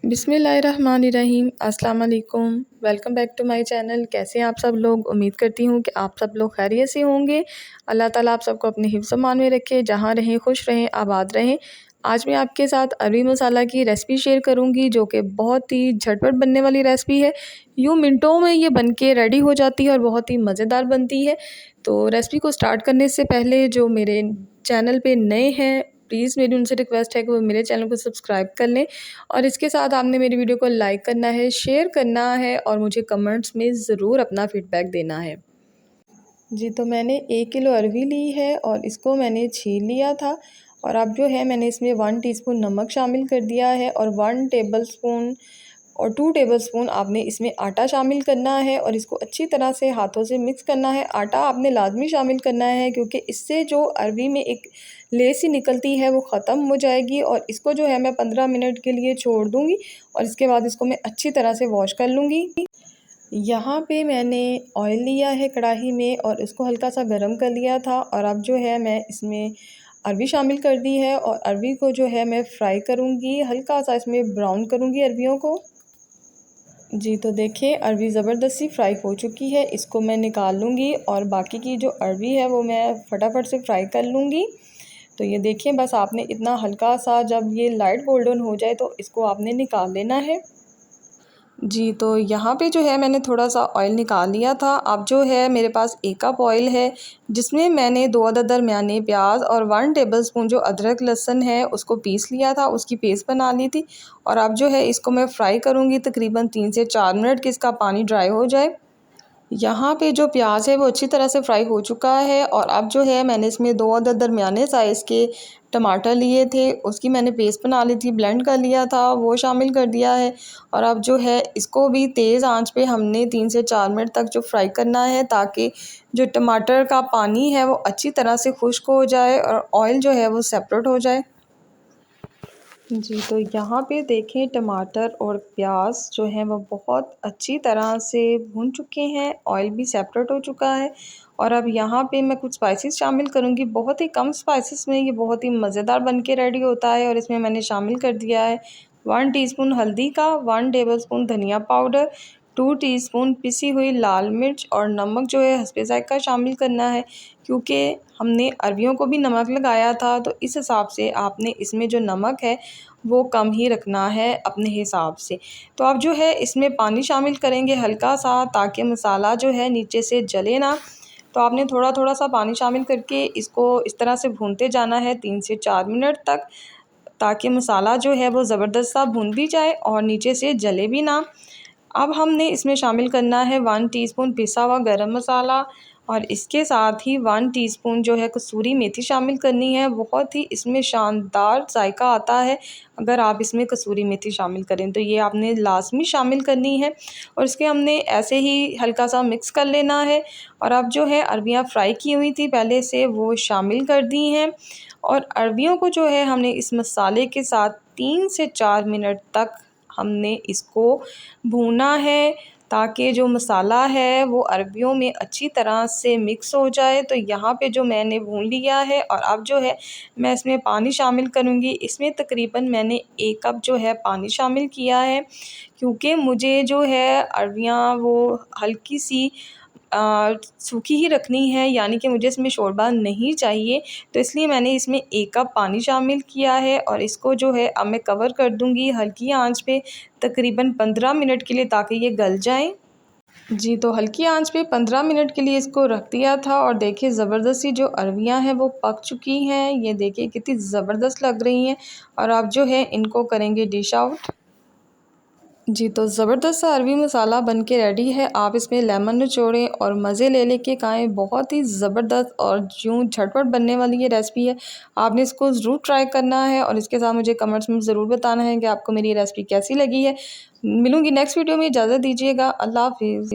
बिस्मिल्लाहिर्रहमानिर्रहीम। अस्सलाम वालेकुम। Welcome back to my channel. कैसे हैं आप सब लोग? उम्मीद करती हूँ कि आप सब लोग खैरियत से होंगे। अल्लाह ताला आप सबको अपने हिफ्ज़ मान में रखे, जहाँ रहें खुश रहें, आबाद रहें। आज मैं आपके साथ अरबी मसाला की रेसिपी शेयर करूँगी, जो कि बहुत ही झटपट बनने वाली रेसिपी है। यूँ मिनटों में ये बन के रेडी हो जाती है और बहुत ही मज़ेदार बनती है। तो रेसिपी को स्टार्ट करने से पहले जो मेरे चैनल पे नए हैं, प्लीज़ मेरी उनसे रिक्वेस्ट है कि वो मेरे चैनल को सब्सक्राइब कर लें और इसके साथ आपने मेरी वीडियो को लाइक करना है, शेयर करना है और मुझे कमेंट्स में ज़रूर अपना फ़ीडबैक देना है। जी, तो मैंने 1 किलो अरवी ली है और इसको मैंने छील लिया था और अब जो है मैंने इसमें 1 टीस्पून नमक शामिल कर दिया है और 1 टेबलस्पून और 2 टेबलस्पून आपने इसमें आटा शामिल करना है और इसको अच्छी तरह से हाथों से मिक्स करना है। आटा आपने लाजमी शामिल करना है, क्योंकि इससे जो अरवी में एक लेस सी निकलती है वो ख़त्म हो जाएगी। और इसको जो है मैं 15 मिनट के लिए छोड़ दूँगी और इसके बाद इसको मैं अच्छी तरह से वॉश कर लूँगी। यहाँ पे मैंने ऑयल लिया है कढ़ाई में और इसको हल्का सा गरम कर लिया था और अब जो है मैं इसमें अरवी शामिल कर दी है और अरवी को जो है मैं फ्राई करूँगी, हल्का सा इसमें ब्राउन करूँगी अरवियों को। जी, तो देखिए अरवी ज़बरदस्ती फ्राई हो चुकी है, इसको मैं निकाल लूँगी और बाकी की जो अरवी है वो मैं फटाफट से फ्राई कर लूँगी। तो ये देखिए, बस आपने इतना हल्का सा जब ये लाइट गोल्डन हो जाए तो इसको आपने निकाल लेना है। जी, तो यहाँ पे जो है मैंने थोड़ा-सा ऑयल निकाल लिया था। अब जो है मेरे पास 1 कप ऑयल है, जिसमें मैंने 2 अदद दरमियाने प्याज और 1 टेबलस्पून जो अदरक लहसुन है उसको पीस लिया था, उसकी पेस्ट बना ली थी। और अब जो है इसको मैं फ्राई करूँगी तकरीबन 3 से 4 मिनट कि इसका पानी ड्राई हो जाए। यहाँ पे जो प्याज है वो अच्छी तरह से फ्राई हो चुका है और अब जो है मैंने इसमें 2 अदद दरमियाने साइज़ के टमाटर लिए थे, उसकी मैंने पेस्ट बना ली थी, ब्लेंड कर लिया था, वो शामिल कर दिया है। और अब जो है इसको भी तेज़ आंच पे हमने 3 से 4 मिनट तक जो फ्राई करना है, ताकि जो टमाटर का पानी है वो अच्छी तरह से खुश्क हो जाए और ऑयल जो है वो सेपरेट हो जाए। जी, तो यहाँ पे देखें टमाटर और प्याज जो हैं वो बहुत अच्छी तरह से भून चुके हैं, ऑयल भी सेपरेट हो चुका है। और अब यहाँ पे मैं कुछ स्पाइसेस शामिल करूँगी, बहुत ही कम स्पाइसेस में ये बहुत ही मज़ेदार बन के रेडी होता है। और इसमें मैंने शामिल कर दिया है 1 टीस्पून हल्दी का, 1 टेबलस्पून धनिया पाउडर, 2 टीस्पून पिसी हुई लाल मिर्च और नमक जो है हस्बे ज़ायक़ा शामिल करना है, क्योंकि हमने अरवियों को भी नमक लगाया था, तो इस हिसाब से आपने इसमें जो नमक है वो कम ही रखना है अपने हिसाब से। तो अब जो है इसमें पानी शामिल करेंगे हल्का सा, ताकि मसाला जो है नीचे से जले ना। तो आपने थोड़ा-थोड़ा सा पानी शामिल करके इसको इस तरह से भूनते जाना है 3 से 4 मिनट तक, ताकि मसाला जो है वो ज़बरदस्त सा भुन भी जाए और नीचे से जले भी ना। अब हमने इसमें शामिल करना है 1 टीस्पून पिसा हुआ गरम मसाला और इसके साथ ही 1 टीस्पून जो है कसूरी मेथी शामिल करनी है। बहुत ही इसमें शानदार जायका आता है अगर आप इसमें कसूरी मेथी शामिल करें, तो ये आपने लाज़मी शामिल करनी है। और इसके हमने ऐसे ही हल्का सा मिक्स कर लेना है। और अब जो है अरबियाँ फ्राई की हुई थी पहले से, वो शामिल कर दी हैं और अरबियों को जो है हमने इस मसाले के साथ 3 से 4 मिनट तक हमने इसको भूना है, ताकि जो मसाला है वो अरबियों में अच्छी तरह से मिक्स हो जाए। तो यहाँ पे जो मैंने भून लिया है और अब जो है मैं इसमें पानी शामिल करूँगी। इसमें तकरीबन मैंने 1 कप जो है पानी शामिल किया है, क्योंकि मुझे जो है अरबियाँ वो हल्की सी सूखी ही रखनी है, यानी कि मुझे इसमें शोरबा नहीं चाहिए। तो इसलिए मैंने इसमें 1 कप पानी शामिल किया है और इसको जो है अब मैं कवर कर दूँगी हल्की आंच पे तकरीबन 15 मिनट के लिए, ताकि ये गल जाएँ। जी, तो हल्की आंच पे 15 मिनट के लिए इसको रख दिया था और देखिए ज़बरदस्ती जो अरबियाँ हैं वो पक चुकी हैं। ये देखिए कितनी ज़बरदस्त लग रही हैं और अब जो है इनको करेंगे डिश आउट। जी, तो ज़बरदस्त सा अरबी मसाला बन के रेडी है। आप इसमें लेमन निचोड़ें और मज़े ले लेके खाएँ। बहुत ही ज़बरदस्त और यूँ झटपट बनने वाली ये रेसिपी है। आपने इसको ज़रूर ट्राई करना है और इसके साथ मुझे कमेंट्स में ज़रूर बताना है कि आपको मेरी ये रेसिपी कैसी लगी है। मिलूँगी नेक्स्ट वीडियो में, इजाज़त दीजिएगा। अल्लाह हाफ़िज़।